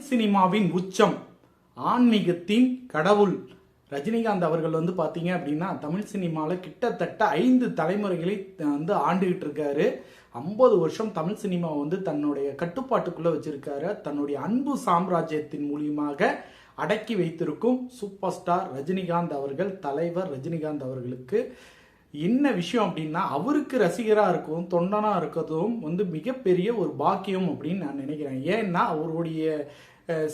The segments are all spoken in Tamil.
சினிமாவின் உச்சம், ஆன்மீகத்தின் கடவுள் ரஜினிகாந்த் அவர்கள் பார்த்தீங்க அப்படின்னா தமிழ் சினிமாவில் கிட்டத்தட்ட 5 தலைமுறைகளை ஆண்டுகிட்டு இருக்காரு. 50 வருஷம் தமிழ் சினிமா தன்னுடைய கட்டுப்பாட்டுக்குள்ள வச்சிருக்காரு. தன்னுடைய அன்பு சாம்ராஜ்யத்தின் மூலியமாக அடக்கி வைத்திருக்கும் சூப்பர் ஸ்டார் ரஜினிகாந்த் அவர்கள், தலைவர் ரஜினிகாந்த் அவர்களுக்கு என்ன விஷயம் அப்படின்னா, அவருக்கு ரசிகராக இருக்கும், தொண்டனா இருக்கிறதும் மிகப்பெரிய ஒரு பாக்கியம் அப்படின்னு நான் நினைக்கிறேன். ஏன்னா அவருடைய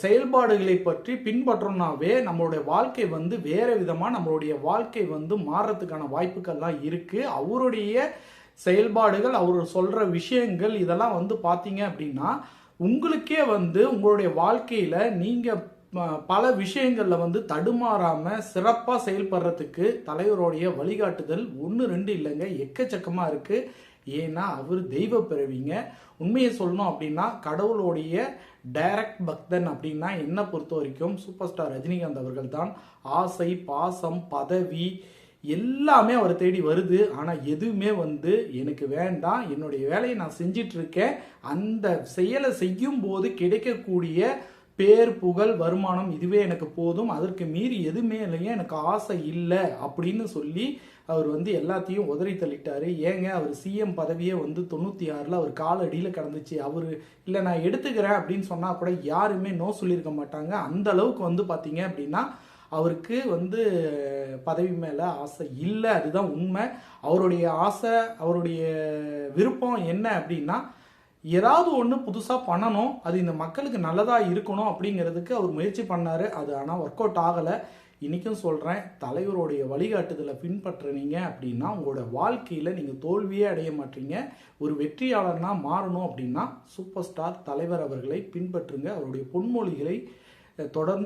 செயல்பாடுகளை பற்றி பின்பற்றோம்னாவே நம்மளுடைய வாழ்க்கை வேற விதமாக நம்மளுடைய வாழ்க்கை மாறுறதுக்கான வாய்ப்புகள்லாம் இருக்கு. அவருடைய செயல்பாடுகள், அவர் சொல்ற விஷயங்கள் இதெல்லாம் பார்த்தீங்க அப்படின்னா உங்களுக்கே உங்களுடைய வாழ்க்கையில நீங்க பல விஷயங்கள்ல தடுமாறாம சிறப்பா செயல்படுறதுக்கு தலைவருடைய வழிகாட்டுதல் 1 2 இல்லைங்க, எக்கச்சக்கமா இருக்கு. ஏன்னா அவர் தெய்வ பிறவிங்க. உண்மையை சொல்லணும் அப்படின்னா கடவுளுடைய டைரக்ட் பக்தன் அப்படின்னா என்னை பொறுத்த வரைக்கும் சூப்பர் ஸ்டார் ரஜினிகாந்த் அவர்கள் தான். ஆசை, பாசம், பதவி எல்லாமே அவரை தேடி வருது. ஆனா எதுவுமே எனக்கு வேண்டாம், என்னுடைய வேலையை நான் செஞ்சிட்டு இருக்கேன், அந்த செயலை செய்யும் போது கிடைக்கக்கூடிய பேர், புகழ், வருமானம் இதுவே எனக்கு போதும், அதற்கு மீறி எதுவுமே இல்லைங்க, எனக்கு ஆசை இல்லை அப்படின்னு சொல்லி அவர் எல்லாத்தையும் உதறி தள்ளிட்டாரு. ஏங்க அவர் சிஎம் பதவியே 96ல் அவர் காலடியில் கிடந்துச்சு. அவர் இல்லை நான் எடுத்துக்கிறேன் அப்படின்னு சொன்னால் கூட யாருமே நோ சொல்லியிருக்க மாட்டாங்க. அந்த அளவுக்கு பார்த்தீங்க அப்படின்னா அவருக்கு பதவி மேலே ஆசை இல்லை, அதுதான் உண்மை. அவருடைய ஆசை, அவருடைய விருப்பம் என்ன அப்படின்னா ஏதாவது ஒன்று புதுசாக பண்ணணும், அது இந்த மக்களுக்கு நல்லதாக இருக்கணும் அப்படிங்கிறதுக்கு அவர் முயற்சி பண்ணார். அது ஆனால் ஒர்க் அவுட் ஆகலை. இன்றைக்கும் சொல்கிறேன், தலைவருடைய வழிகாட்டுதலை பின்பற்றுனீங்க அப்படின்னா உங்களோட வாழ்க்கையில் நீங்கள் தோல்வியே அடைய மாட்டீங்க. ஒரு வெற்றியாளர்னா மாறணும் அப்படின்னா சூப்பர் ஸ்டார் தலைவர் அவர்களை பின்பற்றுங்க. அவருடைய பொன்மொழிகளை தொடர்ந்து